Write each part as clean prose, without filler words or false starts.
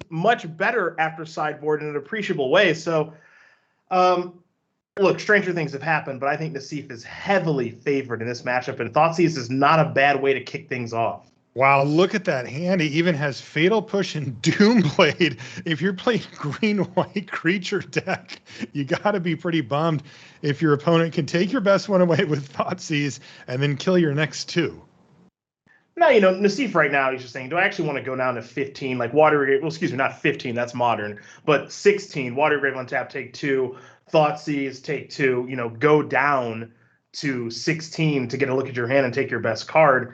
much better after sideboard in an appreciable way. So, look, stranger things have happened, but I think Nassif is heavily favored in this matchup, and Thoughtseize is not a bad way to kick things off. Wow, look at that hand. He even has Fatal Push and Doomblade. If you're playing green-white creature deck, you got to be pretty bummed if your opponent can take your best one away with Thoughtseize and then kill your next two. Now, Nassif right now, he's just saying, do I actually want to go down to 15? Like Water Grave, well, excuse me, not 15, that's modern, but 16. Water Grave on tap, take 2. Thoughtseize, take 2. Go down to 16 to get a look at your hand and take your best card.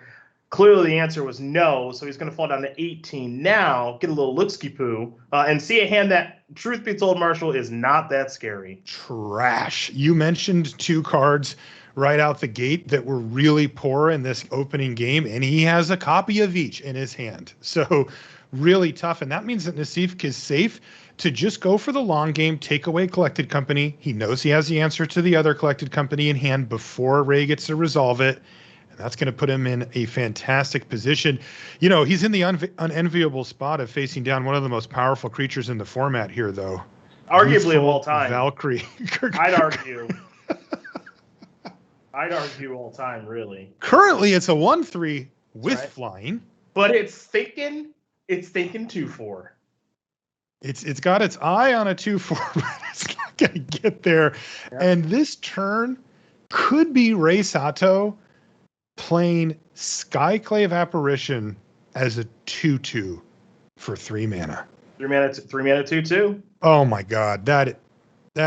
Clearly, the answer was no, so he's going to fall down to 18 now, get a little look-ski-poo, and see a hand that, truth be told, Marshall, is not that scary. Trash. You mentioned 2 cards right out the gate that were really poor in this opening game, and he has a copy of each in his hand. So really tough, and that means that Nassif is safe to just go for the long game, take away Collected Company. He knows he has the answer to the other Collected Company in hand before Rei gets to resolve it. And that's going to put him in a fantastic position. He's in the unenviable spot of facing down one of the most powerful creatures in the format here, though. Arguably of all time. Valkyrie. I'd argue. I'd argue all time, really. Currently, it's a 1/3 with flying. But it's thinking 2/4. It's got its eye on a 2/4, but it's not going to get there. Yep. And this turn could be Rei Sato playing Skyclave Apparition as a 2/2 for 3 mana. 3 mana 2/2. Oh my God, that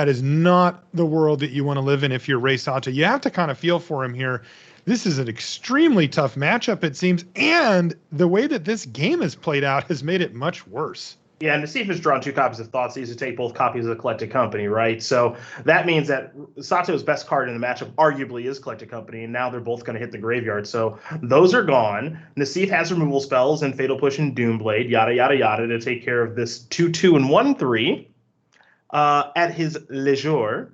is not the world that you want to live in if you're Rei Sato. You have to kind of feel for him here. This is an extremely tough matchup, it seems, and the way that this game has played out has made it much worse. Yeah, and Nassif has drawn 2 copies of Thoughtseize to take both copies of the Collected Company, right? So that means that Sato's best card in the matchup arguably is Collected Company, and now they're both going to hit the graveyard. So those are gone. Nassif has removal spells and Fatal Push and Doomblade, yada, yada, yada, to take care of this 2/2 and 1/3 at his leisure.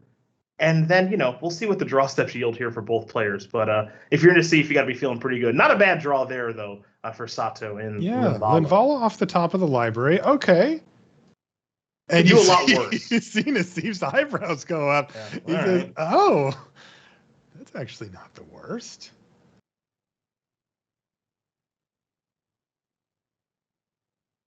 And then, we'll see what the draw steps yield here for both players. But if you're Nassif, you got to be feeling pretty good. Not a bad draw there, though. For Sato and Linvala off the top of the library. Okay. And you do a lot worse. You see Nassif's eyebrows go up. Yeah, he says, oh, that's actually not the worst.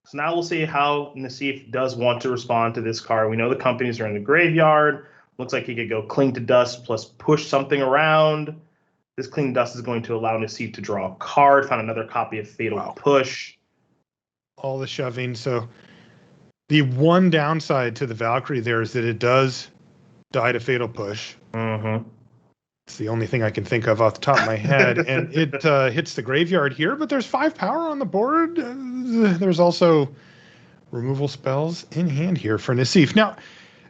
So now we'll see how Nassif does want to respond to this card. We know the companies are in the graveyard. Looks like he could go Cling to Dust plus push something around. This Cling Dust is going to allow Nassif to draw a card, find another copy of Fatal Push. All the shoving. So the one downside to the Valkyrie there is that it does die to Fatal Push. Mm-hmm. It's the only thing I can think of off the top of my head. And it hits the graveyard here, but there's 5 power on the board. There's also removal spells in hand here for Nassif. Now,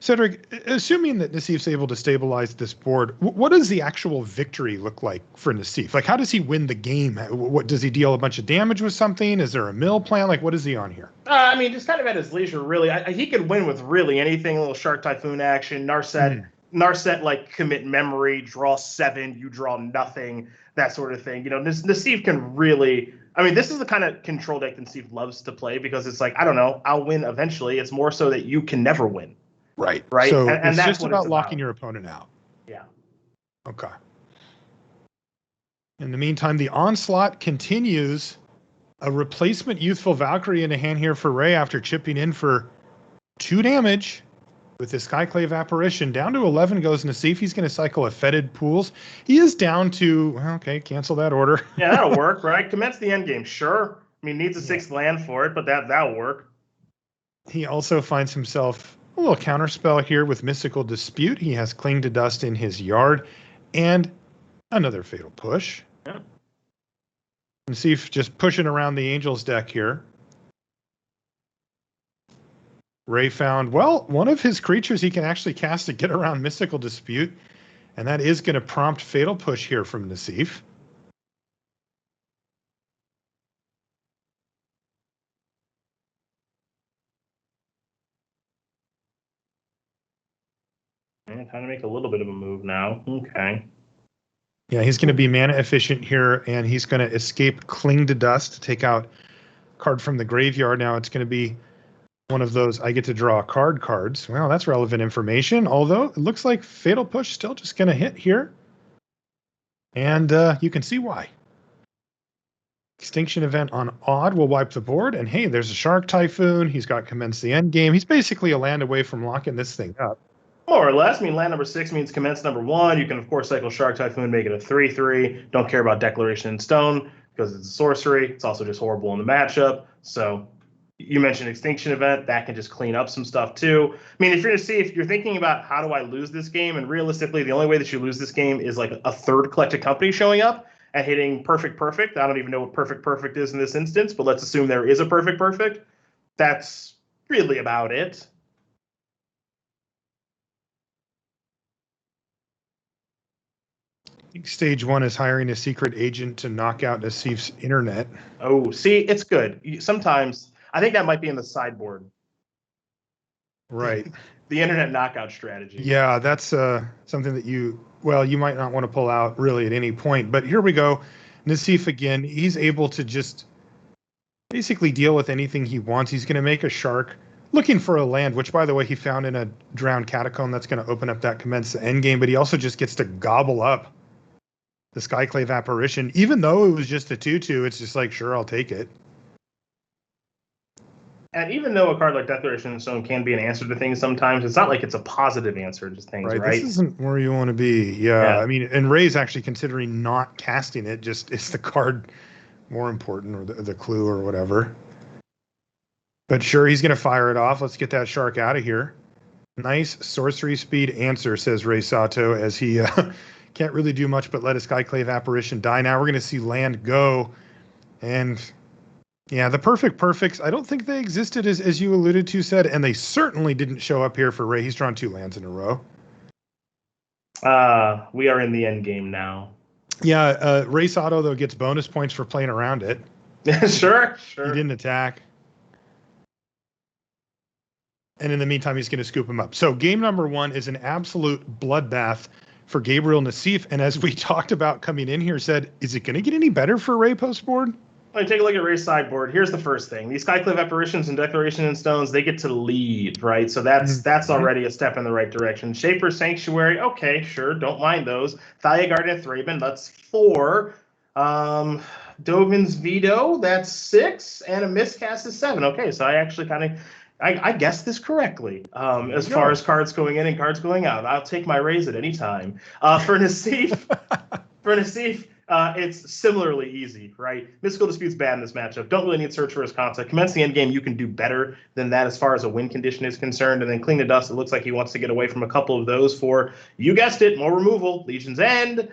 Cedric, assuming that Nassif's able to stabilize this board, what does the actual victory look like for Nassif? Like, how does he win the game? What does he deal a bunch of damage with something? Is there a mill plan? Like, what is he on here? Just kind of at his leisure, really. He could win with really anything. A little Shark Typhoon action, Narset, like commit memory, draw 7, you draw nothing, that sort of thing. Nassif can really. This is the kind of control deck that Nassif loves to play because it's like, I don't know, I'll win eventually. It's more so that you can never win. Right. So and it's just about locking your opponent out. Yeah. Okay. In the meantime, the onslaught continues. A replacement Youthful Valkyrie in a hand here for Rei after chipping in for 2 damage with the Skyclave Apparition. Down to 11 goes Nassif. He's going to cycle a Fetid Pools. He is down to, okay, cancel that order. Yeah, that'll work, right? Commence the end game, sure. Needs a 6th land for it, but that'll work. He also finds himself a little counterspell here with Mystical Dispute. He has Cling to Dust in his yard and another Fatal Push. Yeah. Nassif just pushing around the Angels deck here. Rei found, one of his creatures he can actually cast to get around Mystical Dispute, and that is going to prompt Fatal Push here from Nassif. Time to make a little bit of a move now. Okay. Yeah, he's going to be mana efficient here, and he's going to escape Cling to Dust to take out a card from the graveyard. Now it's going to be one of those I get to draw a card cards. Well, that's relevant information, although it looks like Fatal Push still just going to hit here. And you can see why. Extinction Event on Odd will wipe the board. And hey, there's a Shark Typhoon. He's got Commence the End Game. He's basically a land away from locking this thing up. More or less. I mean, land number 6 means commence number 1. You can, of course, cycle Shark Typhoon, make it a 3/3. Don't care about Declaration in Stone because it's a sorcery. It's also just horrible in the matchup. So you mentioned Extinction Event. That can just clean up some stuff, too. I mean, if you're thinking about how do I lose this game, and realistically, the only way that you lose this game is like a third Collected Company showing up and hitting perfect. I don't even know what perfect is in this instance, but let's assume there is a perfect. That's really about it. Stage 1 is hiring a secret agent to knock out Nassif's internet. Oh, see, it's good. Sometimes I think that might be in the sideboard. Right. The internet knockout strategy. Yeah, that's something that you might not want to pull out really at any point. But here we go. Nassif again, he's able to just basically deal with anything he wants. He's going to make a shark looking for a land, which, by the way, he found in a drowned catacomb. That's going to open up that commence the end game. But he also just gets to gobble up the Skyclave Apparition. Even though it was just a 2/2, it's just like, sure, I'll take it. And even though a card like Declaration in Stone can be an answer to things sometimes, it's not like it's a positive answer to things, right? This isn't where you want to be. Yeah. I mean, and Rei's actually considering not casting it. Just, is the card more important, or the clue or whatever? But sure, he's going to fire it off. Let's get that shark out of here. Nice sorcery speed answer, says Rei Sato, as he can't really do much but let a Skyclave Apparition die. Now we're going to see land go. And yeah, the perfects, I don't think they existed, as you alluded to, said, and they certainly didn't show up here for Rei. He's drawn 2 lands in a row. We are in the end game now. Yeah, Rei Sato, though, gets bonus points for playing around it. Sure. He didn't attack. And in the meantime, he's going to scoop him up. So game number 1 is an absolute bloodbath for Gabriel Nassif. And as we talked about coming in here, said, is it going to get any better for Rei post-board? Well, take a look at Rei's sideboard. Here's the first thing. These Skyclave Apparitions and Declaration in Stones, they get to lead, right? So that's already a step in the right direction. Shaper Sanctuary, okay, sure, don't mind those. Thalia Guardian Thraben, that's 4. Dovin's Veto, that's 6. And a Miscast is 7. Okay, so I actually I guessed this correctly as far as cards going in and cards going out. I'll take my raise at any time. For Nassif, it's similarly easy, right? Mystical Dispute's bad in this matchup. Don't really need to search for his concept. Commence the endgame, you can do better than that as far as a win condition is concerned. And then Cling to Dust, it looks like he wants to get away from a couple of those for, you guessed it, more removal. Legion's End,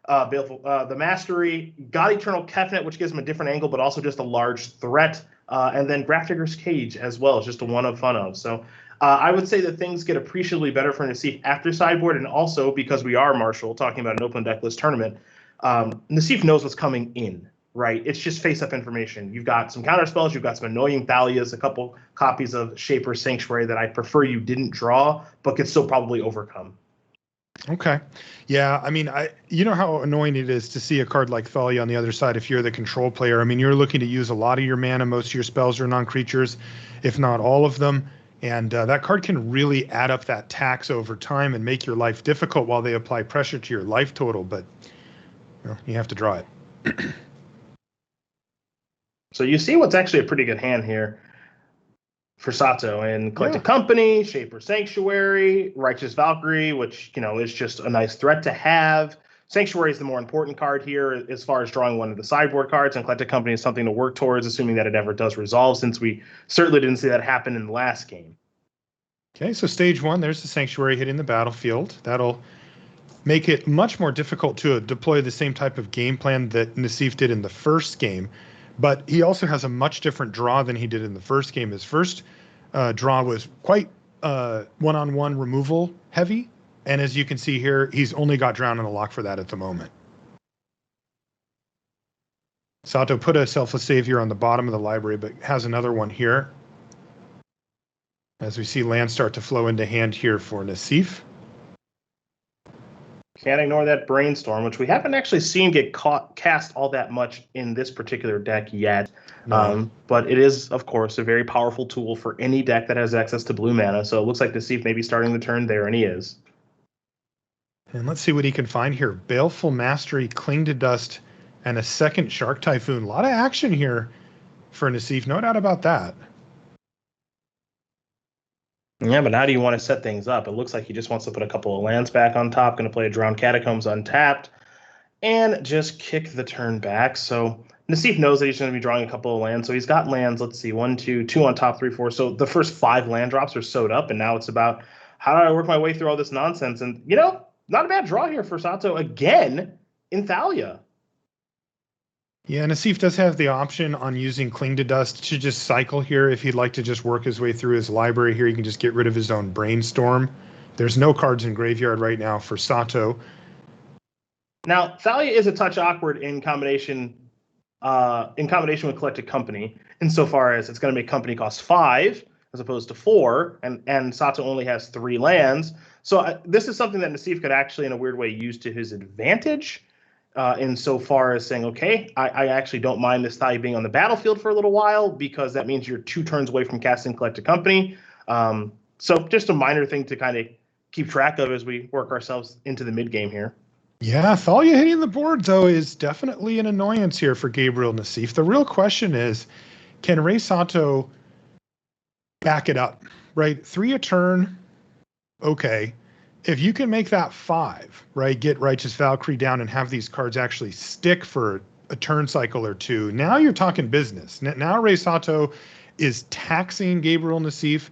Baleful, the Mastery, God Eternal Kefnet, which gives him a different angle, but also just a large threat. And then Grafdigger's Cage as well, just a one of fun of. So I would say that things get appreciably better for Nassif after sideboard, and also because we are, Marshall, talking about an open deck list tournament, Nassif knows what's coming in, right? It's just face-up information. You've got some counter spells, you've got some annoying Thalias, a couple copies of Shaper Sanctuary that I prefer you didn't draw, but could still probably overcome. Okay. Yeah, I mean, you know how annoying it is to see a card like Thalia on the other side if you're the control player. I mean, you're looking to use a lot of your mana. Most of your spells are non-creatures, if not all of them. And that card can really add up that tax over time and make your life difficult while they apply pressure to your life total. But you have to draw it. So you see what's actually a pretty good hand here for Sato, and Collected Company, Shaper Sanctuary, Righteous Valkyrie, which, is just a nice threat to have. Sanctuary is the more important card here as far as drawing one of the sideboard cards, and Collected Company is something to work towards, assuming that it ever does resolve, since we certainly didn't see that happen in the last game. Okay, so stage 1, there's the Sanctuary hitting the battlefield. That'll make it much more difficult to deploy the same type of game plan that Nassif did in the first game. But he also has a much different draw than he did in the first game. His first draw was quite one-on-one removal heavy. And as you can see here, he's only got Drown and a lock for that at the moment. Sato put a Selfless Savior on the bottom of the library, but has another one here. As we see land start to flow into hand here for Nassif. Can't ignore that Brainstorm, which we haven't actually seen get cast all that much in this particular deck yet. No. But it is, of course, a very powerful tool for any deck that has access to blue mana. So it looks like Nassif may be starting the turn there, and he is. And let's see what he can find here. Baleful Mastery, Cling to Dust, and a second Shark Typhoon. A lot of action here for Nassif, no doubt about that. Yeah, but how do you want to set things up? It looks like he just wants to put a couple of lands back on top, going to play a Drowned Catacombs untapped, and just kick the turn back. So Nassif knows that he's going to be drawing a couple of lands. So he's got lands, let's see, 1, 2, 2 on top, 3, 4. So the first 5 land drops are sewed up, and now it's about how do I work my way through all this nonsense? And, not a bad draw here for Sato again in Thalia. Yeah, Nassif does have the option on using Cling to Dust to just cycle here. If he'd like to just work his way through his library here, he can just get rid of his own Brainstorm. There's no cards in graveyard right now for Sato. Now, Thalia is a touch awkward in combination with Collected Company, insofar as it's going to make Company cost 5 as opposed to 4, and Sato only has 3 lands. So this is something that Nassif could actually, in a weird way, use to his advantage. Insofar as saying, okay, I actually don't mind this Thalia being on the battlefield for a little while because that means you're 2 turns away from casting Collected Company. So just a minor thing to kind of keep track of as we work ourselves into the mid game here. Yeah, Thalia hitting the board, though, is definitely an annoyance here for Gabriel Nassif. The real question is, can Rei Sato back it up, right? 3 a turn, okay. If you can make that 5, right, get Righteous Valkyrie down and have these cards actually stick for a turn cycle or 2, now you're talking business. Now Rei Sato is taxing Gabriel Nassif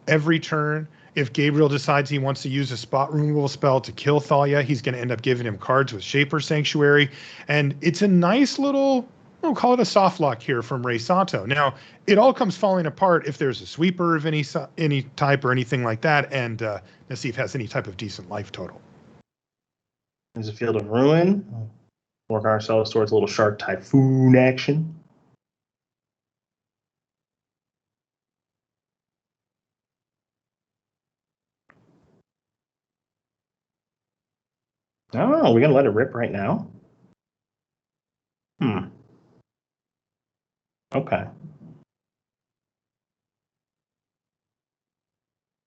every turn. If Gabriel decides he wants to use a spot removal spell to kill Thalia, he's going to end up giving him cards with Shaper Sanctuary. And it's a nice little, we'll call it a soft lock here from Rei Sato. Now, it all comes falling apart if there's a sweeper of any type or anything like that, and Nassif has any type of decent life total. There's a Field of Ruin. Work ourselves towards a little Shark Typhoon action. Oh, we're going to let it rip right now? Okay.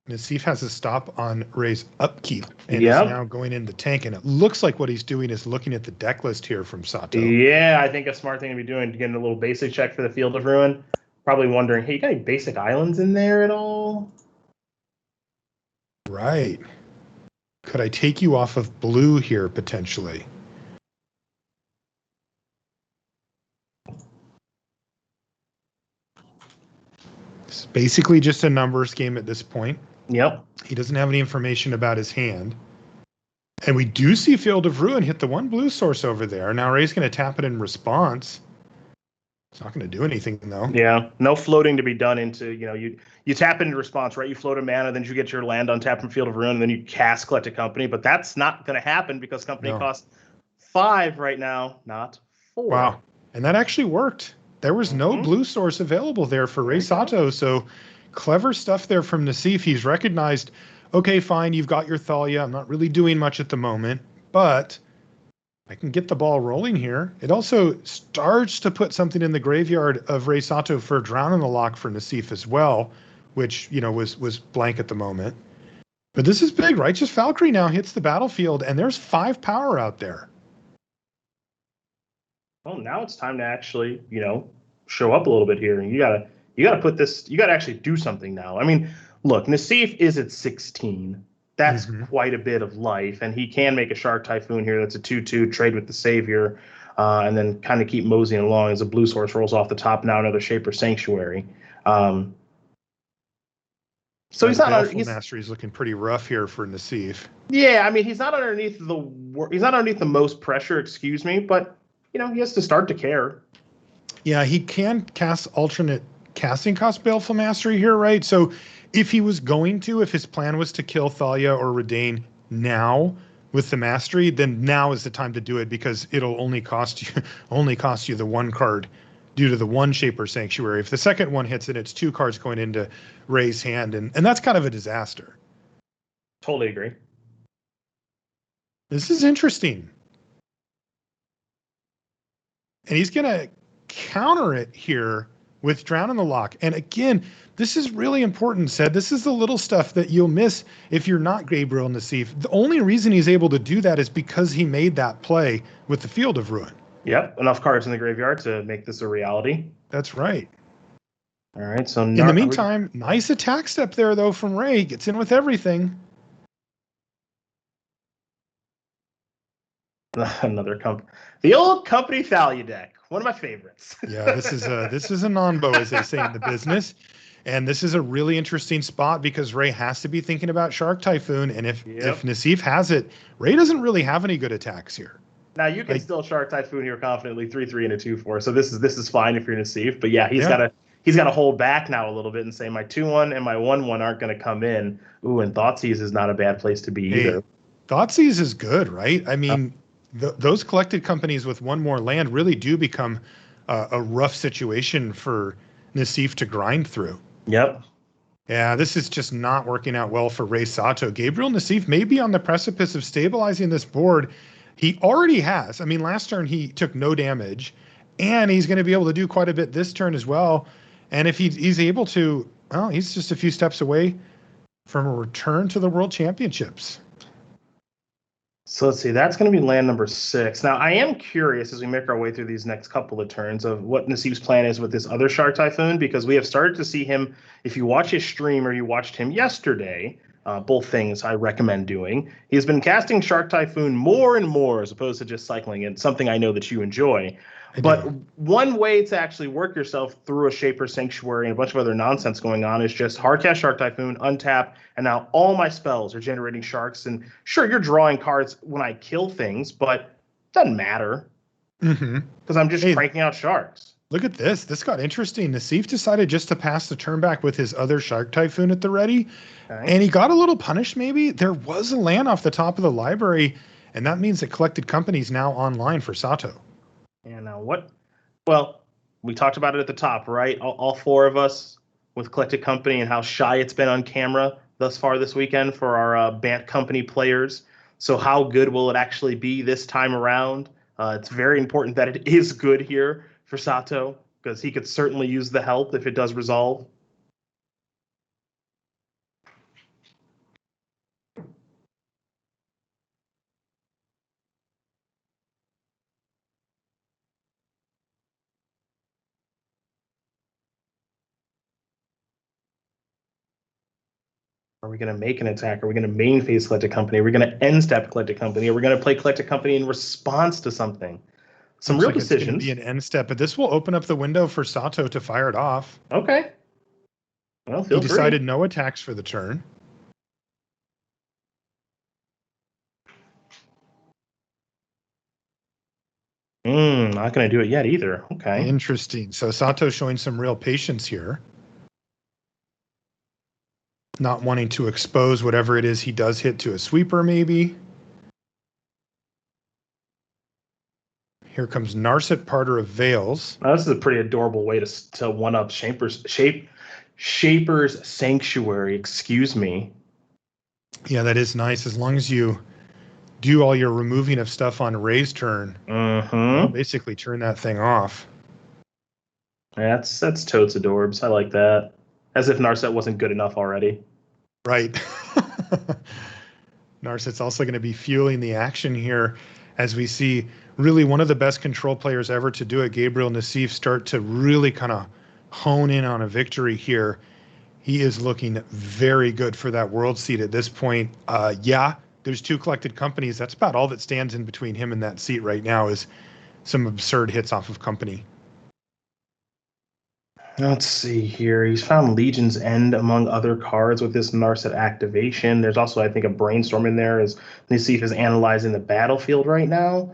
Nassif has a stop on Rei's upkeep and is now going in the tank. And it looks like what he's doing is looking at the deck list here from Sato. Yeah, I think a smart thing to be doing to get a little basic check for the Field of Ruin. Probably wondering, hey, you got any basic islands in there at all? Right. Could I take you off of blue here potentially? It's basically just a numbers game at this point. Yep. He doesn't have any information about his hand. And we do see Field of Ruin hit the 1 blue source over there. Now Rei's going to tap it in response. It's not going to do anything, though. Yeah, no floating to be done into, you tap into response, right? You float a mana, then you get your land untapped from Field of Ruin, and then you cast Collected Company. But that's not going to happen because Company costs 5 right now, not 4. Wow. And that actually worked. There was no blue source available there for Rei Sato. So clever stuff there from Nassif. He's recognized, okay, fine, you've got your Thalia. I'm not really doing much at the moment, but I can get the ball rolling here. It also starts to put something in the graveyard of Rei Sato for Drown in the Lock for Nassif as well, which, was blank at the moment. But this is big. Righteous Valkyrie now hits the battlefield, and there's 5 power out there. Well, now it's time to actually, show up a little bit here. And you gotta put this, you gotta actually do something now. I mean, look, Nassif is at 16. That's quite a bit of life, and he can make a Shark Typhoon here. That's a 2/2 trade with the Savior, and then kind of keep moseying along as a blue source rolls off the top. Now another Shaper Sanctuary. So he's not. Mastery is looking pretty rough here for Nassif. Yeah, I mean he's not underneath the most pressure. Excuse me, but he has to start to care. Yeah, he can cast alternate casting cost Baleful Mastery here, right? So if his plan was to kill Thalia or Redain now with the Mastery, then now is the time to do it because it'll only cost you the 1 card due to the 1 Shaper Sanctuary. If the second one hits it, it's 2 cards going into Rei's hand, and that's kind of a disaster. Totally agree. This is interesting. And he's going to counter it here with Drown in the Lock. And again, this is really important, Said. This is the little stuff that you'll miss if you're not Gabriel Nassif. The only reason he's able to do that is because he made that play with the Field of Ruin. Yep, enough cards in the graveyard to make this a reality. That's right. All right, so in the meantime, nice attack step there, though, from Rei. Gets in with everything. Another the old company value deck, one of my favorites. Yeah, this is a non-bow, as they say in the business, and this is a really interesting spot because Rei has to be thinking about Shark Typhoon, and if Nassif has it, Rei doesn't really have any good attacks here. Now you can still Shark Typhoon here confidently 3/3 and a 2/4, so this is fine if you're Nassif, but yeah, he's got to hold back now a little bit and say my 2/1 and my 1/1 aren't going to come in. Ooh, and Thoughtseize is not a bad place to be either. Thoughtseize is good, right? I mean. Those collected companies with one more land really do become a rough situation for Nassif to grind through. Yep. Yeah, this is just not working out well for Rei Sato. Gabriel Nassif may be on the precipice of stabilizing this board. He already has. I mean, last turn he took no damage, and he's going to be able to do quite a bit this turn as well. And if he's able to, well, he's just a few steps away from a return to the World Championships. So let's see, that's going to be land number 6. Now, I am curious as we make our way through these next couple of turns of what Nassif's plan is with this other Shark Typhoon, because we have started to see him, if you watch his stream or you watched him yesterday, both things I recommend doing. He's been casting Shark Typhoon more and more as opposed to just cycling it, something I know that you enjoy. But one way to actually work yourself through a Shaper Sanctuary and a bunch of other nonsense going on is just hardcast Shark Typhoon, untap, and now all my spells are generating sharks. And sure, you're drawing cards when I kill things, but it doesn't matter because I'm just cranking out sharks. Look at this. This got interesting. Nassif decided just to pass the turn back with his other Shark Typhoon at the ready, and he got a little punished maybe. There was a land off the top of the library, and that means that Collected Company's now online for Sato. And now what? Well, we talked about it at the top, right? All 4 of us with Collected Company and how shy it's been on camera thus far this weekend for our Bant Company players. So how good will it actually be this time around? It's very important that it is good here for Sato because he could certainly use the help if it does resolve. Are we going to make an attack? Are we going to main phase Collected Company? Are we going to end step Collected Company? Are we going to play Collected Company in response to something? Some real decisions. It's going to be an end step, but this will open up the window for Sato to fire it off. Okay. Well, he decided no attacks for the turn. Not going to do it yet either. Okay. Interesting. So Sato's showing some real patience here. Not wanting to expose whatever it is he does hit to a sweeper, maybe. Here comes Narset Parter of Veils. Now, this is a pretty adorable way to one-up Shaper's Sanctuary. Excuse me. Yeah, that is nice. As long as you do all your removing of stuff on Rei's turn, you'll basically turn that thing off. That's totes adorbs. I like that. As if Narset wasn't good enough already. Right. Narset's also going to be fueling the action here as we see really one of the best control players ever to do it, Gabriel Nassif, start to really kind of hone in on a victory here. He is looking very good for that world seat at this point. Yeah, there's 2 Collected Companies. That's about all that stands in between him and that seat right now is some absurd hits off of Company. Let's see here. He's found Legion's End among other cards with this Narset activation. There's also, I think, a Brainstorm in there as Nassif is analyzing the battlefield right now.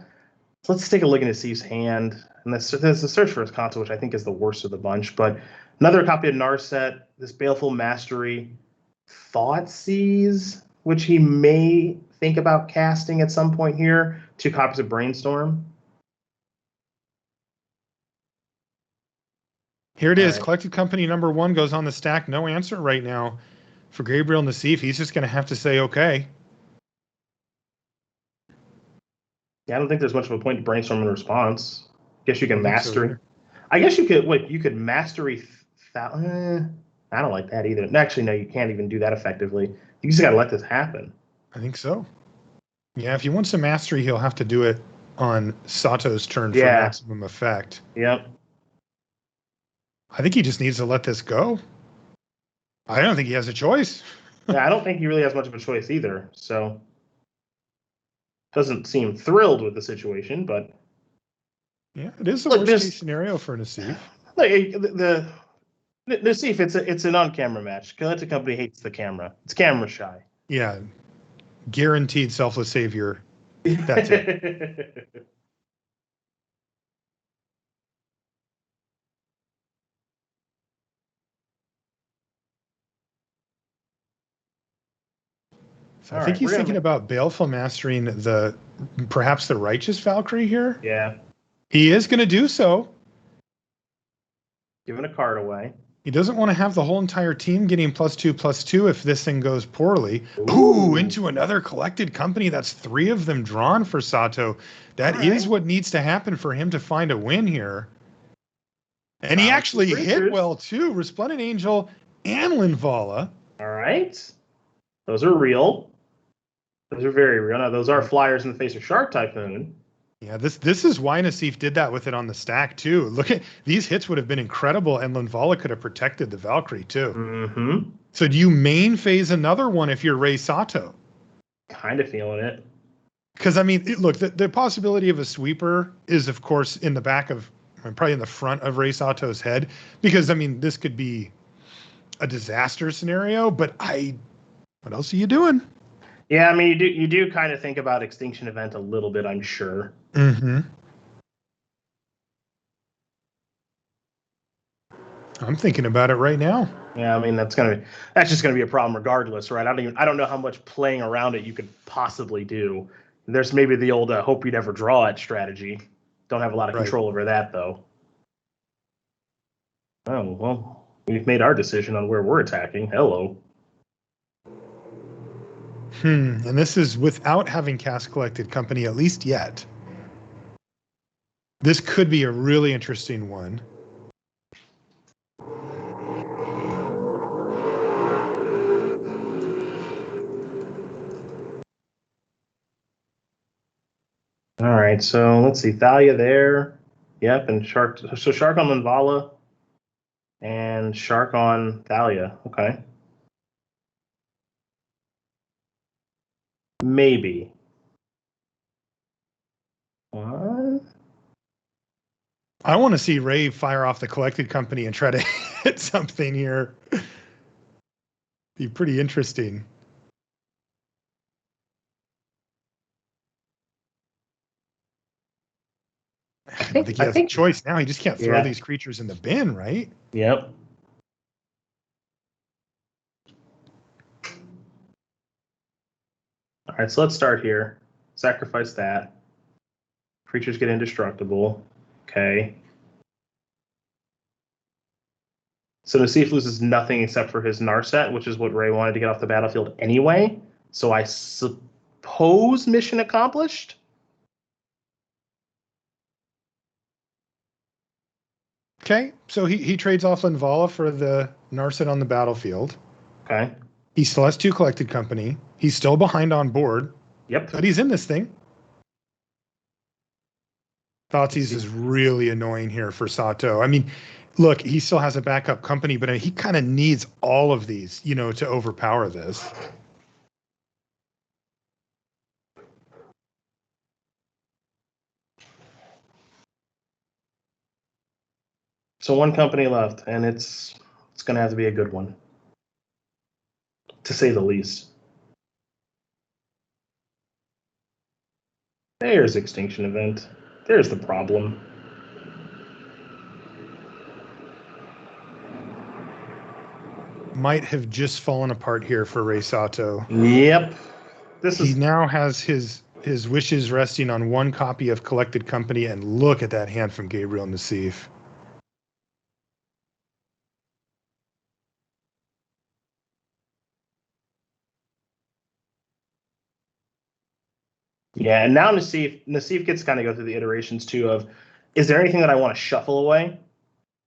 So let's take a look at Nassif's hand. And there's the Search for his console, which I think is the worst of the bunch. But another copy of Narset, this Baleful Mastery, Thoughtseize, which he may think about casting at some point here. 2 copies of Brainstorm. Here it is. Right. Collected Company number 1 goes on the stack. No answer right now for Gabriel Nassif. He's just going to have to say, okay. Yeah, I don't think there's much of a point to brainstorming a response. Guess you I can don't think so mastery. either. I guess you could. Wait, you could mastery. I don't like that either. Actually, no, you can't even do that effectively. You just got to let this happen. I think so. Yeah, if he wants a mastery, he'll have to do it on Sato's turn for Yeah. maximum effect. Yep. I think he just needs to let this go. I don't think he has a choice. Yeah, I don't think he really has much of a choice either. So doesn't seem thrilled with the situation, but Yeah, it is the look, worst case there's scenario for Nassif. like the see if it's an on-camera match. Collective Company hates the camera. It's camera shy. Yeah, guaranteed selfless savior. That's it. So I All think right, he's thinking about Baleful mastering perhaps the Righteous Valkyrie here. yeah, He is going to do so. giving a card away. He doesn't want to have the whole entire team getting +2/+2 if this thing goes poorly. Ooh, into another Collected Company. That's 3 of them drawn for Sato. That is what needs to happen for him to find a win here. And he actually hit well too. Resplendent Angel and Linvala. All right. Those are real. Those are very real. Now, those are flyers in the face of Shark Typhoon. Yeah, this is why Nassif did that with it on the stack too. Look at these hits would have been incredible, and Linvala could have protected the Valkyrie too. Mm-hmm. So do you main phase another one if you're Rei Sato? Kind of feeling it. Because I mean, look, the possibility of a sweeper is of course in the back of, probably in the front of Rei Sato's head. Because I mean, this could be a disaster scenario. But what else are you doing? Yeah, I mean, you do kind of think about Extinction Event a little bit, I'm sure. Mm-hmm. I'm thinking about it right now. Yeah, I mean that's just gonna be a problem regardless, right? I don't know how much playing around it you could possibly do. There's maybe the old hope you never draw it strategy. Don't have a lot of control over that though. Oh well, we've made our decision on where we're attacking. Hello. And this is without having cast Collected Company, at least yet. This could be a really interesting one. All right, so let's see. Thalia there. Yep, and Shark. So Shark on Linvala and Shark on Thalia. Okay. Maybe. What? I want to see Ray fire off the Collected Company and try to hit something here. Be pretty interesting. I don't think he has a choice now. He just can't throw these creatures in the bin, right? Yep. All right, so let's start here. Sacrifice that. Creatures get indestructible. Okay. So Nassif loses nothing except for his Narset, which is what Ray wanted to get off the battlefield anyway. So I suppose mission accomplished? Okay, so he trades off Linvala for the Narset on the battlefield. Okay. He still has 2 Collected Company. He's still behind on board. Yep. But he's in this thing. Thoughtseize is really annoying here for Sato. I mean, look, he still has a backup company, but he kind of needs all of these, to overpower this. So one company left, and it's going to have to be a good one, to say the least. There's Extinction Event. There's the problem. Might have just fallen apart here for Rei Sato. Yep. He now has his wishes resting on 1 copy of Collected Company, and look at that hand from Gabriel Nassif. Yeah, and now Nassif gets to kind of go through the iterations too of, is there anything that I want to shuffle away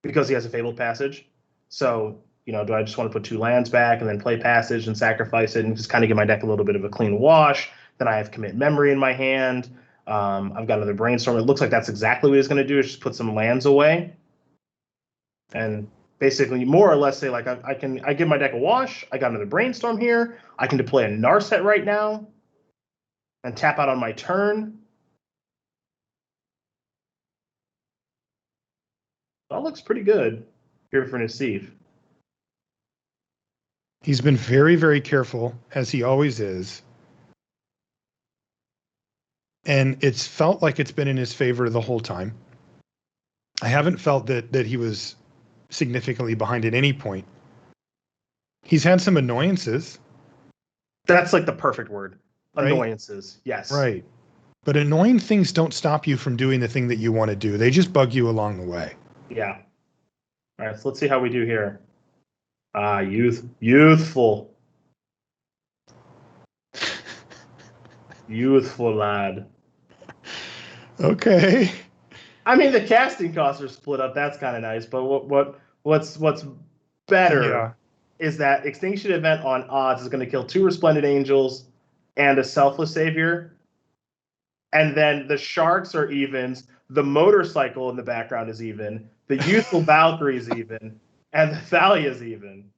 because he has a fabled passage? So, do I just want to put 2 lands back and then play passage and sacrifice it and just kind of give my deck a little bit of a clean wash? Then I have commit memory in my hand. I've got another brainstorm. It looks like that's exactly what he's going to do, is just put some lands away. And basically more or less say, like, I give my deck a wash. I got another brainstorm here. I can deploy a Narset right now and tap out on my turn. That looks pretty good here for Nassif. He's been very, very careful, as he always is. And it's felt like it's been in his favor the whole time. I haven't felt that he was significantly behind at any point. He's had some annoyances. That's like the perfect word. Right? Annoyances. Yes. Right. But annoying things don't stop you from doing the thing that you want to do. They just bug you along the way. Yeah. All right, so let's see how we do here. Youthful. Youthful lad. Okay. I mean, the casting costs are split up. That's kind of nice. But what's better is that Extinction Event on odds is going to kill 2 Resplendent Angels and a Selfless Savior. And then the Sharks are evens. The Motorcycle in the background is even. The Youthful Valkyrie is even. And the Thalia is even.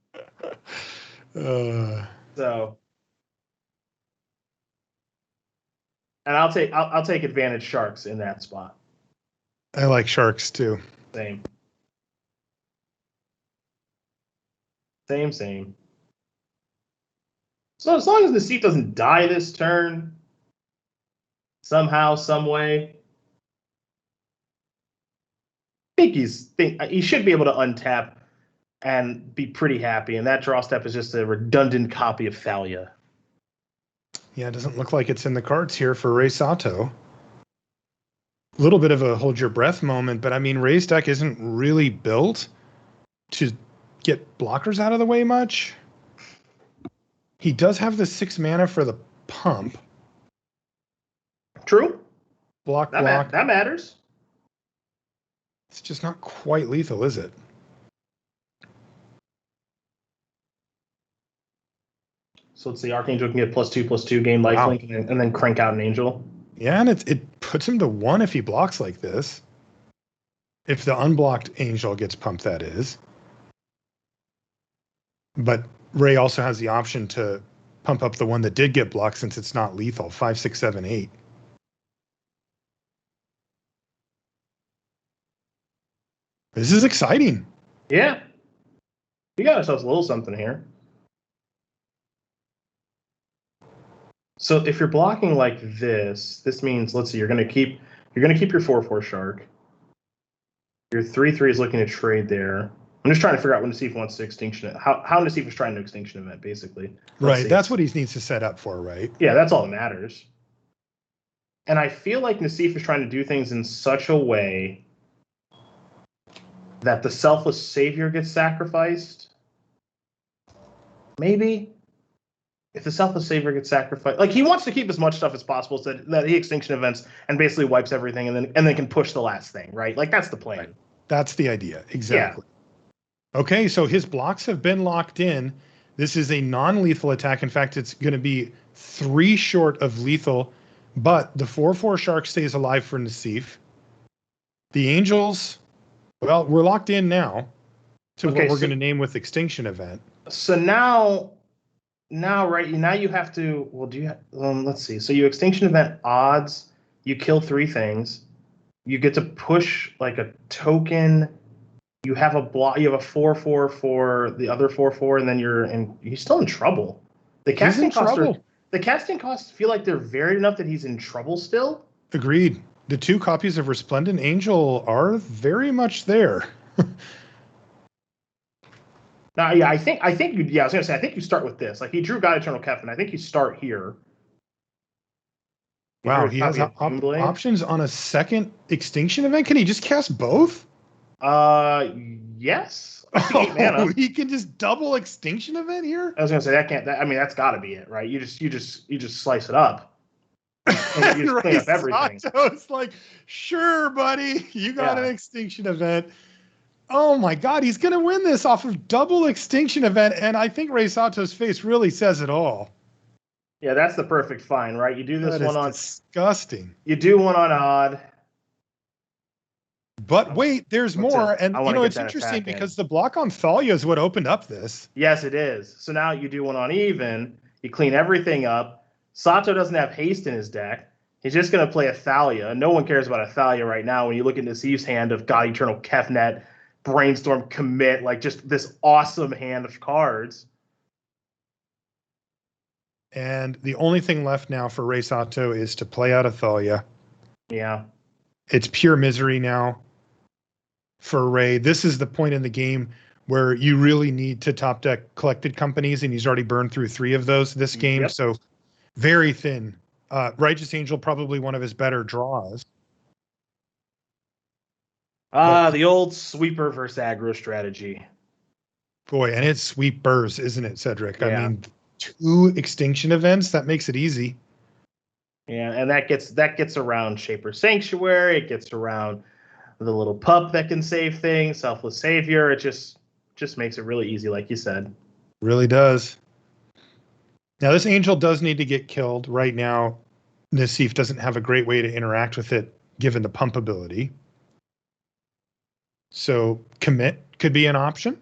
So. And I'll take advantage Sharks in that spot. I like Sharks too. Same. So as long as the seat doesn't die this turn, somehow, some way, I think he should be able to untap and be pretty happy. And that draw step is just a redundant copy of Thalia. Yeah, it doesn't look like it's in the cards here for Rei Sato. A little bit of a hold your breath moment, but I mean, Rei's deck isn't really built to get blockers out of the way much. He does have the 6 mana for the pump. True. Block. That matters. It's just not quite lethal, is it? So let's see, Archangel can get +2/+2, gain lifelink, and then crank out an Angel. Yeah, and it puts him to 1 if he blocks like this. If the unblocked Angel gets pumped, that is. But Rei also has the option to pump up the one that did get blocked since it's not lethal. 5, 6, 7, 8. This is exciting. Yeah. We got ourselves a little something here. So if you're blocking like this means, let's see, you're gonna keep your 4/4 Shark. Your 3/3 is looking to trade there. I'm just trying to figure out when Nassif wants to extinction it. How Nassif is trying to extinction event, basically. Right. That's what he needs to set up for, right? Yeah, that's all that matters. And I feel like Nassif is trying to do things in such a way that the Selfless Savior gets sacrificed. Maybe. If the Selfless Savior gets sacrificed, like, he wants to keep as much stuff as possible so that he extinction events and basically wipes everything and then can push the last thing, right? Like, that's the plan. Right. That's the idea. Exactly. Yeah. Okay, so his blocks have been locked in. This is a non-lethal attack. In fact, it's going to be 3 short of lethal, but the 4/4 Shark stays alive for Nassif. The Angels, well, we're locked in now to what we're going to name with extinction event. So now you have to, well, do you have, let's see. So you extinction event odds, you kill 3 things. You get to push like a token. You have a block, you have a 4/4 for the other 4/4, and then he's still in trouble. The casting costs feel like they're varied enough that he's in trouble still. Agreed. The 2 copies of Resplendent Angel are very much there. Now, yeah, I think I was gonna say, I think you start with this. Like, he drew God Eternal Kefin. I think you start here. Wow, he has options on a second extinction event. Can he just cast both? Yes. Oh, he can just double extinction event here? I was gonna say that's got to be it, right? You just slice it up. and you just clean Rei up everything. Sato's like, sure, buddy, you got Yeah. an extinction event. Oh my God, he's going to win this off of double extinction event. And I think Rei Sato's face really says it all. Yeah, that's the perfect fine, right? You do this That one is on disgusting. You do one on odd. But wait, there's What's more. it? And, I want to get it's that interesting attack in. because the block on Thalia is what opened up this. Yes, it is. So now you do one on even. You clean everything up. Sato doesn't have haste in his deck. He's just going to play a Thalia. No one cares about a Thalia right now when you look at Nassif's hand of God Eternal Kefnet, Brainstorm Commit, like just this awesome hand of cards. And the only thing left now for Rei Sato is to play out a Thalia. Yeah. It's pure misery now for Rei. This is the point in the game where you really need to top deck collected companies, and he's already burned through 3 of those this game. Yep. So very thin. Righteous Angel, probably one of his better draws. The old sweeper versus aggro strategy. Boy, and it's sweepers, isn't it, Cedric? Yeah. I mean, 2 extinction events, that makes it easy. Yeah, and that gets around Shaper Sanctuary. It gets around the little pup that can save things, Selfless Savior. It just makes it really easy, like you said. Really does. Now, this angel does need to get killed. Right now, Nassif doesn't have a great way to interact with it, given the pump ability. So commit could be an option.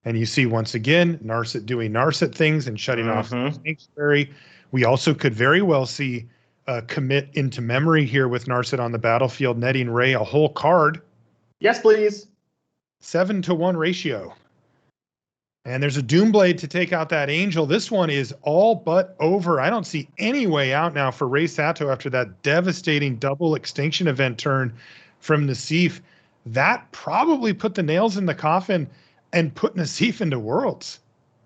And you see, once again, Narset doing Narset things and shutting off the Sanctuary. We also could very well see commit into memory here with Narset on the battlefield, netting Rei a whole card. Yes, please. 7-to-1 ratio. And there's a Doomblade to take out that angel. This one is all but over. I don't see any way out now for Rei Sato after that devastating double extinction event turn from Nassif. That probably put the nails in the coffin and put Nassif into Worlds.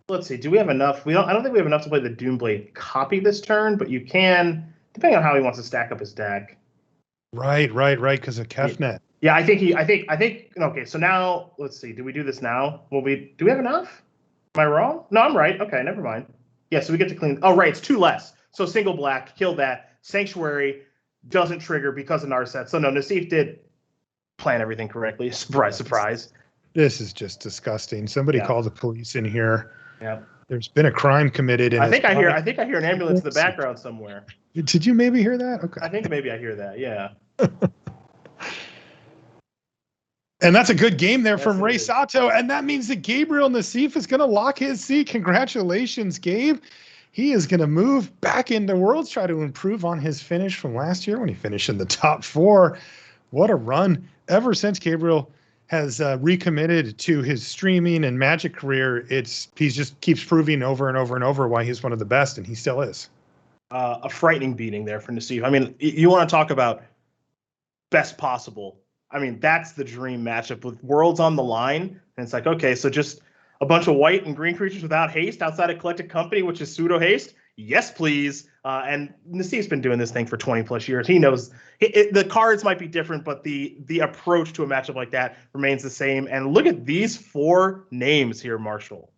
Let's see. Do we have enough? I don't think we have enough to play the Doomblade copy this turn, but you can, depending on how he wants to stack up his deck. Right. Because of Kefnet. Yeah, I think. Okay, so now let's see. Do we do this now? Do we have enough? Am I wrong? No, I'm right. Okay, never mind. Yeah, so we get to clean. Oh, right. It's 2 less. So single black, kill that. Sanctuary doesn't trigger because of Narset. So no, Nassif did plan everything correctly. Surprise, surprise. This is just disgusting. Somebody call the police in here. Yeah. There's been a crime committed. I think I hear an ambulance in the background somewhere. Did you maybe hear that? Okay. I think maybe I hear that. Yeah. And that's a good game there from Rei is. Sato. And that means that Gabriel Nassif is going to lock his seat. Congratulations, Gabe. He is going to move back into Worlds, try to improve on his finish from last year when he finished in the top 4. What a run. Ever since Gabriel has recommitted to his streaming and Magic career, he just keeps proving over and over and over why he's one of the best, and he still is. A frightening beating there for Nassif. I mean, you want to talk about best possible. I mean, that's the dream matchup with Worlds on the line. And it's like, okay, so just a bunch of white and green creatures without haste outside of Collected Company, which is pseudo haste. Yes, please. And Nassif's been doing this thing for 20 plus years. He knows the cards might be different, but the approach to a matchup like that remains the same. And look at these 4 names here, Marshall.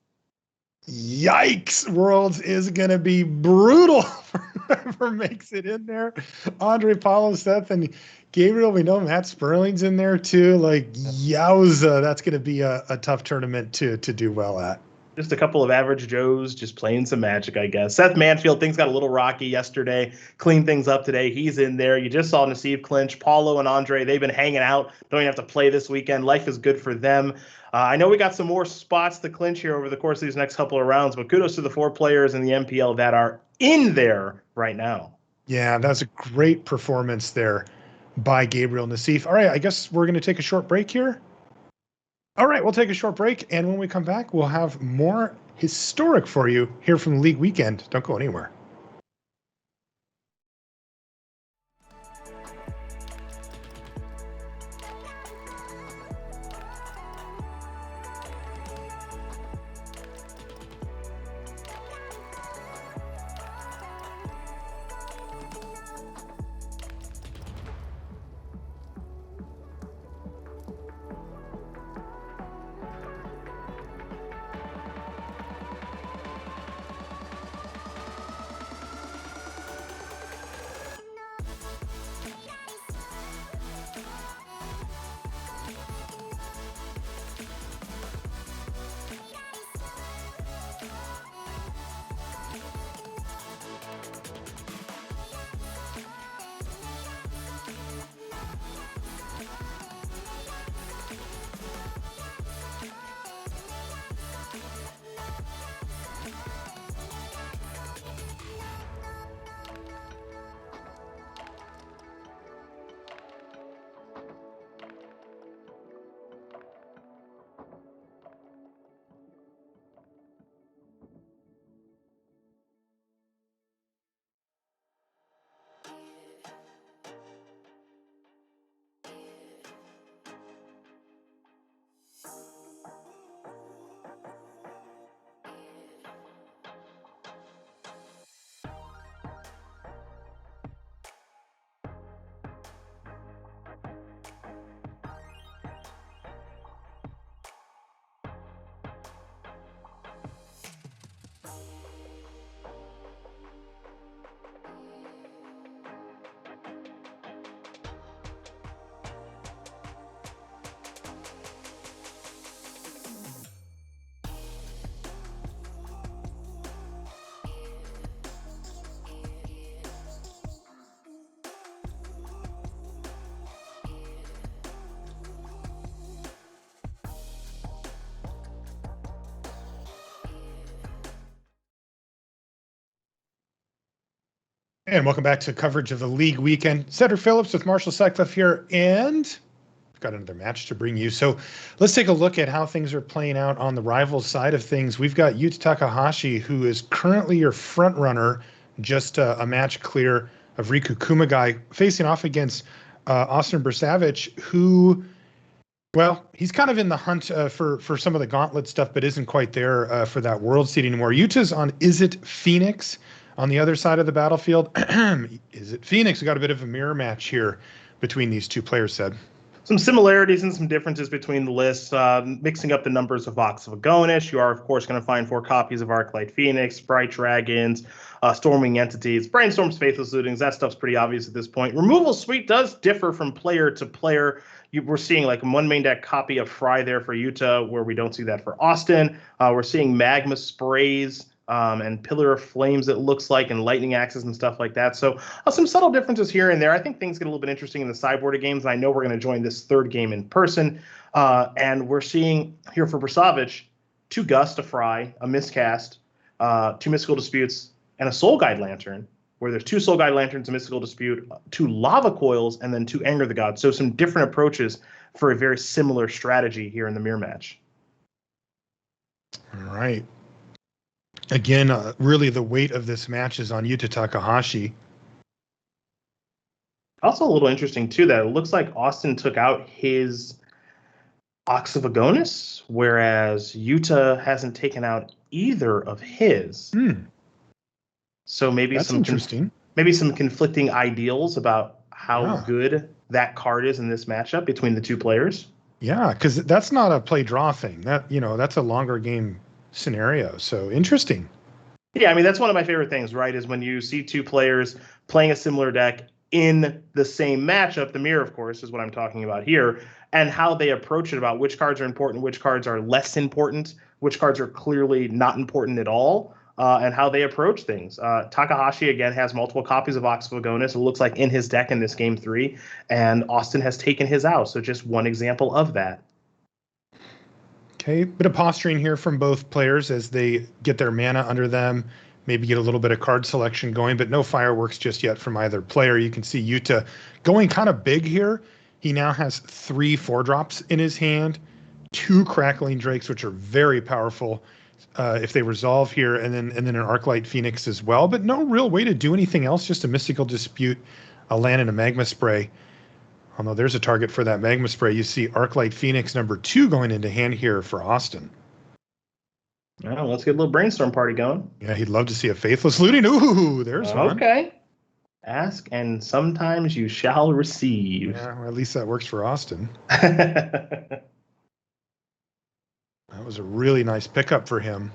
Yikes. Worlds is going to be brutal for whoever makes it in there. Andre, Paulo, Seth, and Gabriel. We know Matt Sperling's in there too. Like, yowza, that's going to be a tough tournament to do well at. Just a couple of average Joes just playing some Magic, I guess. Seth Manfield, things got a little rocky yesterday. Cleaned things up today. He's in there. You just saw Nassif clinch. Paulo and Andre, they've been hanging out. Don't even have to play this weekend. Life is good for them. I know we got some more spots to clinch here over the course of these next couple of rounds, but kudos to the 4 players in the MPL that are in there right now. Yeah, that's a great performance there by Gabriel Nassif. All right, I guess we're going to take a short break here. All right, we'll take a short break, and when we come back, we'll have more historic for you here from the League Weekend. Don't go anywhere. And welcome back to coverage of the league weekend. Cedric Phillips with Marshall Sutcliffe here, and we've got another match to bring you. So let's take a look at how things are playing out on the rivals side of things. We've got Yuta Takahashi, who is currently your front runner, just a match clear of Riku Kumagai, facing off against Austin Bursavich, who, well, he's kind of in the hunt for some of the gauntlet stuff, but isn't quite there for that world seed anymore. Yuta's on Is It Phoenix? On the other side of the battlefield, Is It Phoenix? We got a bit of a mirror match here between these two players, Sed. Some similarities and some differences between the lists. Mixing up the numbers of Vox of Agonish, you are, of course, going to find 4 copies of Arclight Phoenix, Bright Dragons, Storming Entities, Brainstorms, Faithless Lootings. That stuff's pretty obvious at this point. Removal Suite does differ from player to player. We're seeing like one main deck copy of Fry there for Yuta, where we don't see that for Austin. We're seeing Magma Sprays, and Pillar of Flames, it looks like, and Lightning Axes and stuff like that. So some subtle differences here and there. I think things get a little bit interesting in the sideboard games, and I know we're going to join this third game in person. And we're seeing here for Bursavich 2 Gust, a Fry, a Miscast, 2 Mystical Disputes, and a Soul Guide Lantern, where there's 2 Soul Guide Lanterns, a Mystical Dispute, 2 Lava Coils, and then 2 Anger the Gods. So some different approaches for a very similar strategy here in the mirror match. All right. Again, really the weight of this match is on Yuta Takahashi. Also a little interesting, too, that it looks like Austin took out his Ox of Agonis, whereas Yuta hasn't taken out either of his. So maybe that's interesting. Maybe some conflicting ideals about how good that card is in this matchup between the two players. Yeah, because that's not a play draw thing. That's a longer game scenario. So interesting. Yeah, I mean, that's one of my favorite things, right? Is when you see 2 players playing a similar deck in the same matchup. The mirror, of course, is what I'm talking about here, and how they approach it, about which cards are important, which cards are less important, which cards are clearly not important at all, and how they approach things. Takahashi, again, has multiple copies of Ox of Agonis, it looks like, in his deck in this game 3, and Austin has taken his out. So just one example of that. Okay, bit of posturing here from both players as they get their mana under them, maybe get a little bit of card selection going, but no fireworks just yet from either player. You can see Yuta going kind of big here. He now has 3 4-drops in his hand, 2 Crackling Drakes, which are very powerful if they resolve here, and then an Arclight Phoenix as well, but no real way to do anything else, just a Mystical Dispute, a land, and a Magma Spray. Although there's a target for that Magma Spray. You see Arclight Phoenix number 2 going into hand here for Austin. Well, let's get a little brainstorm party going. Yeah, he'd love to see a Faithless Looting. Ooh, there's one. Okay. Ask, and sometimes you shall receive. Yeah, well, at least that works for Austin. That was a really nice pickup for him.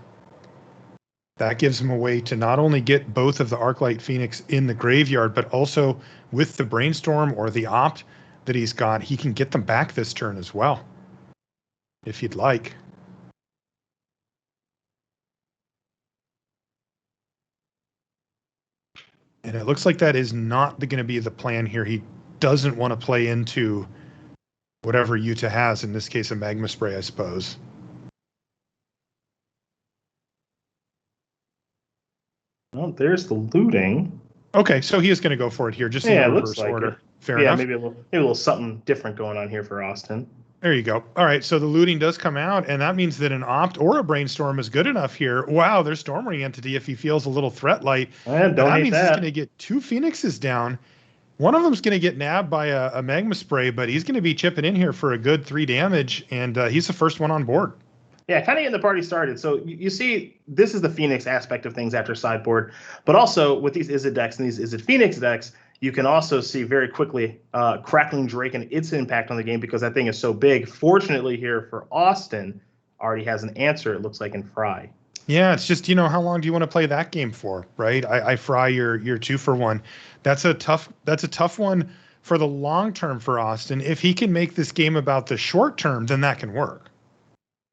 That gives him a way to not only get both of the Arclight Phoenix in the graveyard, but also with the Brainstorm or the Opt that he's got, he can get them back this turn as well, if you'd like. And it looks like that is not going to be the plan here. He doesn't want to play into whatever Yuta has, in this case a Magma Spray, I suppose. Well, there's the looting. Okay, so he is going to go for it here, just in the reverse order. Fair enough. Maybe a little something different going on here for Austin. There you go. All right, so the looting does come out, and that means that an Opt or a Brainstorm is good enough here. Wow, there's Storming Entity if he feels a little threat light. That means he's going to get 2 Phoenixes down. One of them's going to get nabbed by a Magma Spray, but he's going to be chipping in here for a good 3 damage, and he's the first one on board. Yeah, kind of getting the party started. So you see, this is the Phoenix aspect of things after sideboard, but also with these Izzet decks and these Izzet Phoenix decks, you can also see very quickly Crackling Drake and its impact on the game, because that thing is so big. Fortunately here for Austin, already has an answer, it looks like, in Fry. Yeah, it's just, how long do you want to play that game for, right? I Fry your 2-for-1. That's a tough one for the long term for Austin. If he can make this game about the short term, then that can work.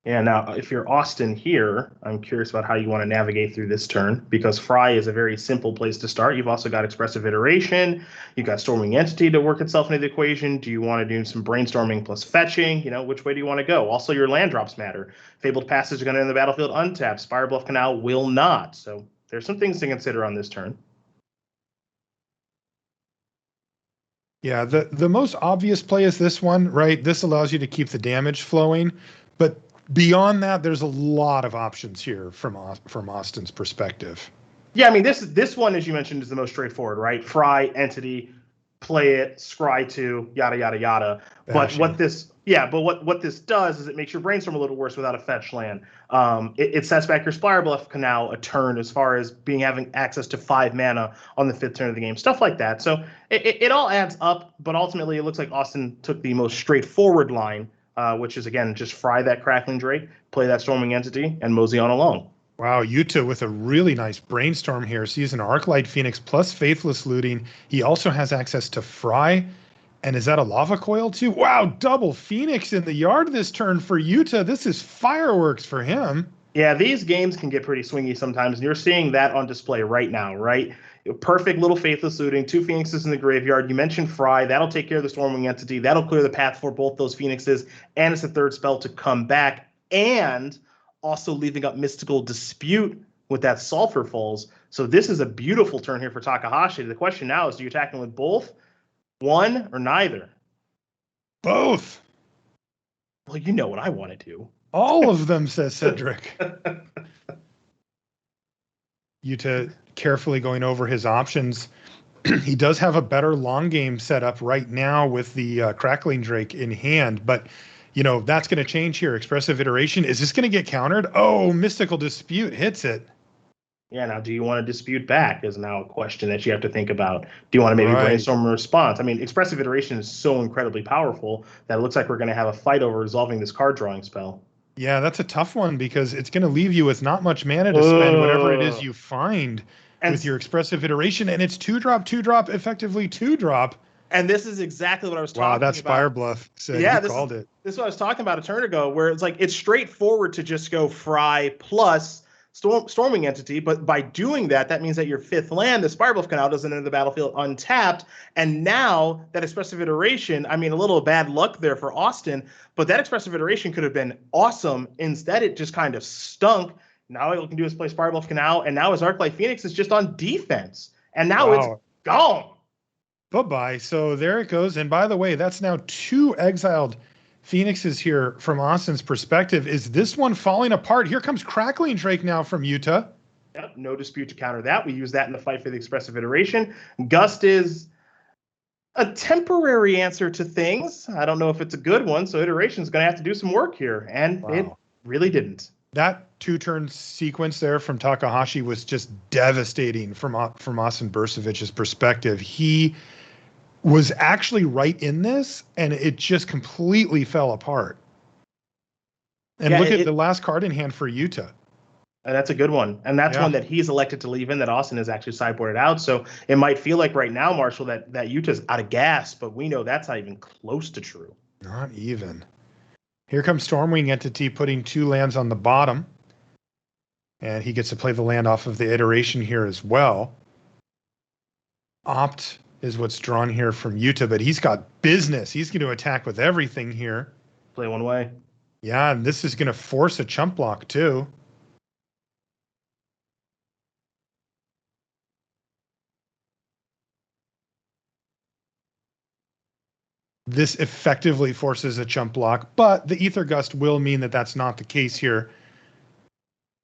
Yeah, now, if you're Austin here, I'm curious about how you want to navigate through this turn, because Fry is a very simple place to start. You've also got Expressive Iteration. You've got Storming Entity to work itself into the equation. Do you want to do some brainstorming plus fetching? Which way do you want to go? Also, your land drops matter. Fabled Passage is going to enter the battlefield untapped. Spire Bluff Canal will not. So there's some things to consider on this turn. Yeah, the most obvious play is this one, right? This allows you to keep the damage flowing, but beyond that, there's a lot of options here from Austin's perspective. Yeah, I mean this one, as you mentioned, is the most straightforward, right? Fry, entity, play it, scry to, yada yada yada. But Bashing. what this does is it makes your brainstorm a little worse without a fetch land. It sets back your Spire Bluff Canal a turn as far as having access to 5 mana on the 5th turn of the game, stuff like that. So it all adds up, but ultimately it looks like Austin took the most straightforward line, which is again just fry that Crackling Drake, play that Storming Entity, and mosey on along. Wow, Yuta with a really nice brainstorm here. Sees an Arclight Phoenix plus Faithless Looting. He also has access to Fry. And is that a Lava Coil too? Wow, double Phoenix in the yard this turn for Yuta. This is fireworks for him. Yeah, these games can get pretty swingy sometimes, and you're seeing that on display right now, right? Perfect little Faithless Looting, 2 Phoenixes in the graveyard. You mentioned Fry. That'll take care of the Stormwing Entity. That'll clear the path for both those Phoenixes, and it's the 3rd spell to come back, and also leaving up Mystical Dispute with that Sulfur Falls. So this is a beautiful turn here for Takahashi. The question now is, do you attack him with both, one, or neither? Both. Well, you know what I want to do. All of them, says Cedric. Yuta carefully going over his options. He does have a better long game set up right now with the Crackling Drake in hand, but that's going to change here. Expressive Iteration. Is this going to get countered? Oh, Mystical Dispute hits it. Yeah, now do you want to dispute back is now a question that you have to think about. Do you want to maybe brainstorm a response? I mean, Expressive Iteration is so incredibly powerful that it looks like we're going to have a fight over resolving this card drawing spell. Yeah, that's a tough one because it's going to leave you with not much mana to spend whatever it is you find with your Expressive Iteration, and it's 2-drop, effectively 2-drop. And this is exactly what I was talking about. Wow, that's Fire Bluff. So yeah, you called it. This is what I was talking about a turn ago, where it's like it's straightforward to just go Fry plus Storming Entity, but by doing that, that means that your 5th land, the Spire Bluff Canal, doesn't enter the battlefield untapped. And now that Expressive Iteration, I mean, a little bad luck there for Austin, but that Expressive Iteration could have been awesome. Instead, it just kind of stunk. Now all he can do is play Spire Bluff Canal, and now his Arclight Phoenix is just on defense. And now it's gone. Bye-bye. So there it goes. And by the way, that's now 2 exiled Phoenixes here from Austin's perspective. Is this one falling apart? Here comes Crackling Drake now from Yuta. Yep, no dispute to counter that. We use that in the fight for the Expressive Iteration. Gust is a temporary answer to things. I don't know if it's a good one, so Iteration is going to have to do some work here, and it really didn't. That 2-turn sequence there from Takahashi was just devastating from Austin Bursovich's perspective. He was actually right in this, and it just completely fell apart. And look at the last card in hand for Yuta. And that's a good one. And that's one that he's elected to leave in, that Austin has actually sideboarded out. So it might feel like right now, Marshall, that Yuta's out of gas, but we know that's not even close to true. Not even. Here comes Stormwing Entity putting 2 lands on the bottom. And he gets to play the land off of the Iteration here as well. Opt is what's drawn here from Yuta, but he's got business. He's going to attack with everything here. Play one way. Yeah, and this is going to force a chump block too. This effectively forces a chump block, but the Ether Gust will mean that that's not the case here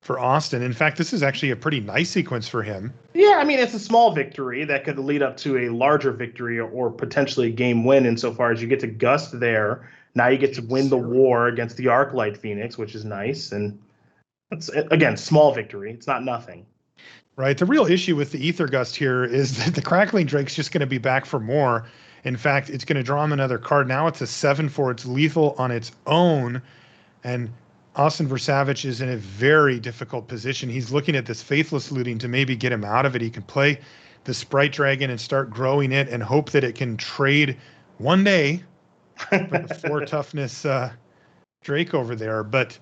for Austin. In fact, this is actually a pretty nice sequence for him. Yeah, I mean, it's a small victory that could lead up to a larger victory or potentially a game win insofar as you get to Gust there. Now you get to win the war against the Arclight Phoenix, which is nice. And it's, again, small victory. It's not nothing. Right. The real issue with the Ether Gust here is that the Crackling Drake's just going to be back for more. In fact, it's going to draw him another card. Now it's a 7/4. It's lethal on its own. And Austin Versavich is in a very difficult position. He's looking at this Faithless Looting to maybe get him out of it. He can play the Sprite Dragon and start growing it and hope that it can trade one day with the 4 toughness Drake over there. But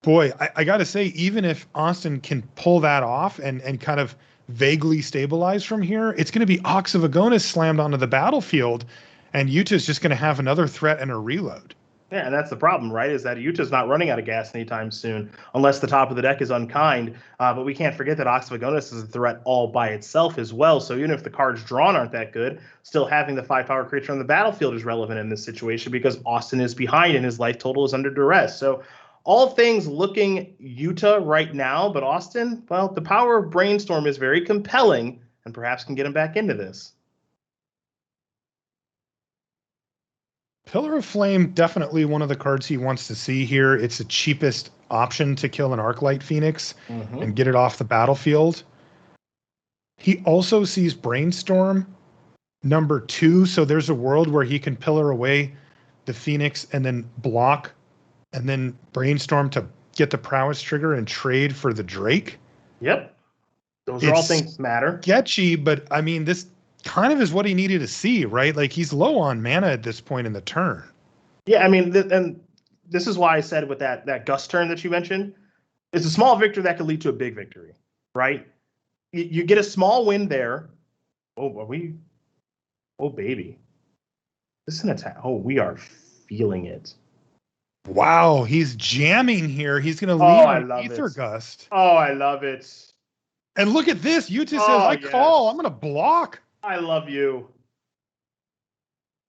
boy, I got to say, even if Austin can pull that off and kind of vaguely stabilize from here, it's going to be Ox of Agonis slammed onto the battlefield, and Yuta's just going to have another threat and a reload. Yeah, and that's the problem, right? Is that Utah's not running out of gas anytime soon, unless the top of the deck is unkind. But we can't forget that Oxyvagonus is a threat all by itself as well. So even if the cards drawn aren't that good, still having the 5-power creature on the battlefield is relevant in this situation because Austin is behind and his life total is under duress. So all things looking Utah right now, but Austin, well, the power of Brainstorm is very compelling and perhaps can get him back into this. Pillar of Flame, definitely one of the cards he wants to see here. It's the cheapest option to kill an Arclight Phoenix and get it off the battlefield. He also sees Brainstorm number 2, so there's a world where he can pillar away the Phoenix and then block and then Brainstorm to get the prowess trigger and trade for the Drake. Yep. Those are all things that matter. Sketchy, but I mean, this kind of is what he needed to see, right? Like he's low on mana at this point in the turn. Yeah, I mean, and this is why I said with that Gust turn that you mentioned, it's a small victory that could lead to a big victory, right? You get a small win there. Oh, are we? Oh, baby. This is an attack. Oh, we are feeling it. Wow, he's jamming here. He's going to lead on Ether Gust. Oh, I love it. And look at this. Utah says, I call. I'm going to block. I love you.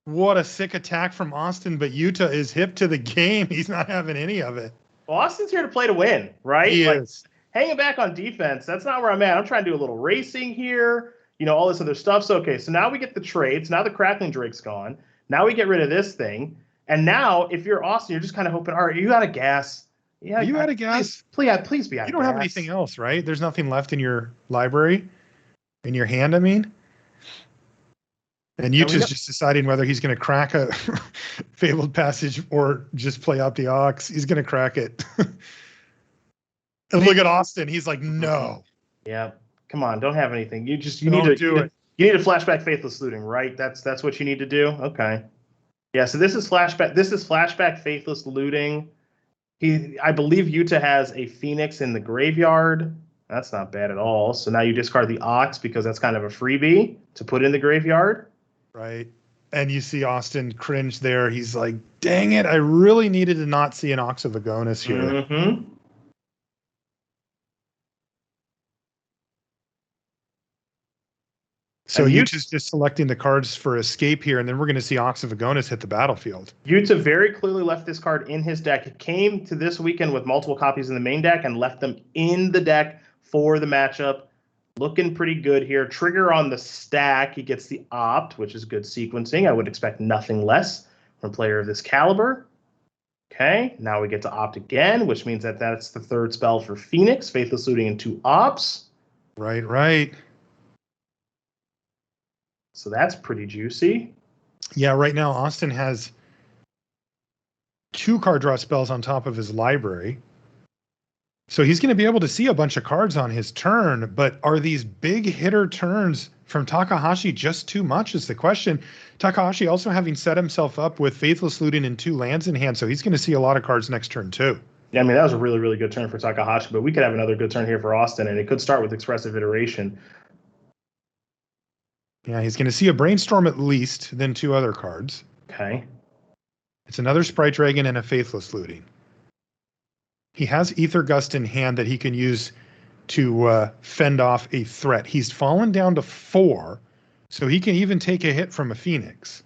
What a sick attack from Austin, but Utah is hip to the game. He's not having any of it. Well, Austin's here to play to win, right? He is. Hanging back on defense, that's not where I'm at. I'm trying to do a little racing here, all this other stuff. So, okay, so now we get the trades. Now the Crackling Drake's gone. Now we get rid of this thing. And now, if you're Austin, you're just kind of hoping, all right, you got a gas. Yeah, you out of gas? Please be out of gas. You don't have anything else, right? There's nothing left in your library, in your hand, I mean. And Utah's just deciding whether he's going to crack a Fabled Passage or just play out the Ox. He's going to crack it. And look at Austin. He's like, no. Yeah, come on, don't have anything. You need to do it. You need to flashback Faithless Looting, right? That's what you need to do. Okay. Yeah, so this is flashback. This is flashback Faithless Looting. I believe Utah has a Phoenix in the graveyard. That's not bad at all. So now you discard the Ox because that's kind of a freebie to put in the graveyard. Right. And you see Austin cringe there. He's like, dang it, I really needed to not see an Ox of Agonis here. Mm-hmm. So Utah's just selecting the cards for escape here, and then we're going to see Ox of Agonis hit the battlefield. Utah very clearly left this card in his deck. It came to this weekend with multiple copies in the main deck and left them in the deck for the matchup. Looking pretty good here. Trigger on the stack. He gets the opt, which is good sequencing. I would expect nothing less from a player of this caliber. Okay, now we get to opt again, which means that that's the third spell for Phoenix. Faithless Looting and 2 opts. Right. So that's pretty juicy. Yeah, right now Austin has 2 card draw spells on top of his library. So he's going to be able to see a bunch of cards on his turn, but are these big hitter turns from Takahashi just too much is the question. Takahashi also having set himself up with Faithless Looting and 2 lands in hand, so he's going to see a lot of cards next turn too. Yeah, I mean, that was a really, really good turn for Takahashi, but we could have another good turn here for Austin, and it could start with Expressive Iteration. Yeah, he's going to see a Brainstorm at least, then 2 other cards. Okay. It's another Sprite Dragon and a Faithless Looting. He has Ether Gust in hand that he can use to fend off a threat. He's fallen down to 4, so he can even take a hit from a Phoenix.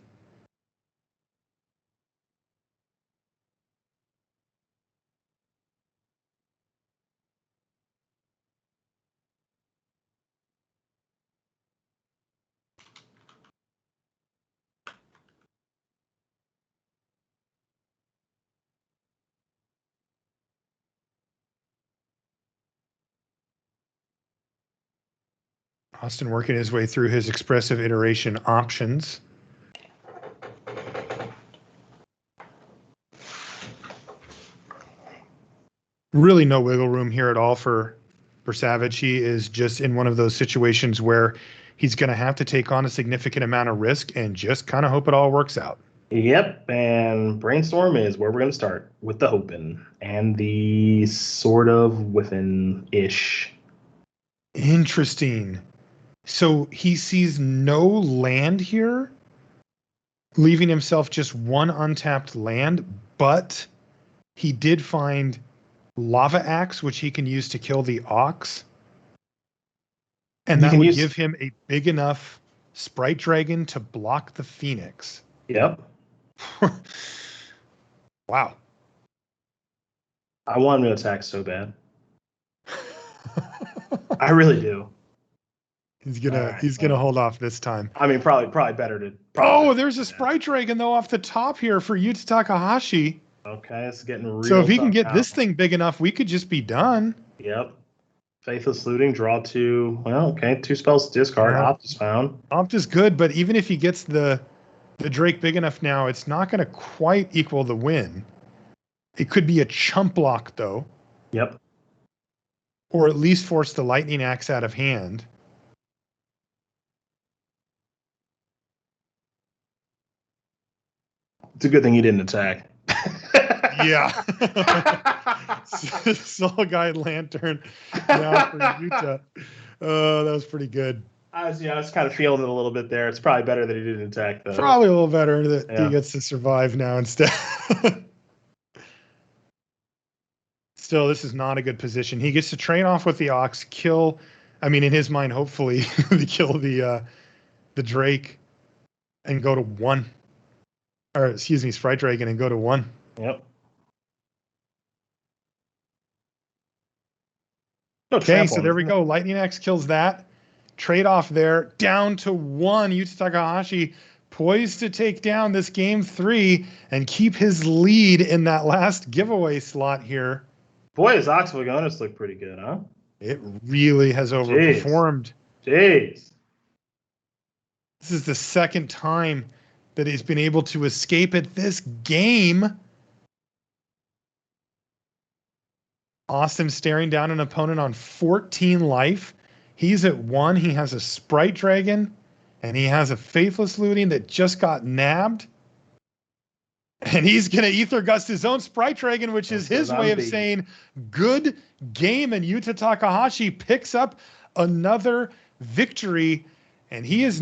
Austin working his way through his Expressive Iteration options. Really no wiggle room here at all for Savage. He is just in one of those situations where he's going to have to take on a significant amount of risk and just kind of hope it all works out. Yep, and Brainstorm is where we're going to start with the hoping and the sort of whiffin-ish. Interesting. So he sees no land here, leaving himself just 1 untapped land, but he did find Lava Axe, which he can use to kill the Ox. And that would give him a big enough Sprite Dragon to block the Phoenix. Yep. Wow. I want him to attack so bad. I really do. He's gonna hold off this time. I mean, probably better to. There's a Sprite Dragon though off the top here for Yuta Takahashi. Okay, it's getting real. So if he can get this thing big enough, we could just be done. Yep. Faithless Looting, draw 2. Well, okay, 2 spells to discard. Yeah. Opt is found. Opt is good, but even if he gets the Drake big enough now, it's not going to quite equal the win. It could be a chump block though. Yep. Or at least force the Lightning Axe out of hand. It's a good thing he didn't attack. Yeah. Soul Guide Lantern now for Yuta. Oh, that was pretty good. I was kind of feeling it a little bit there. It's probably better that he didn't attack, though. Probably a little better that he gets to survive now instead. Still, this is not a good position. He gets to train off with the Ox, in his mind, hopefully, kill the Drake and go to 1. Or, excuse me, Sprite Dragon and go to 1. Yep. Okay, so there we go. Lightning Axe kills that. Trade off there. Down to 1. Yuta Takahashi poised to take down this game 3 and keep his lead in that last giveaway slot here. Boy, his Oxvagonus look pretty good, huh? It really has overperformed. Jeez. This is the second time that he's been able to escape it this game. Austin staring down an opponent on 14 life. He's at 1. He has a Sprite Dragon, and he has a Faithless Looting that just got nabbed. And he's going to Ether Gust his own Sprite Dragon, which is his way of saying good game. And Yuta Takahashi picks up another victory, and he is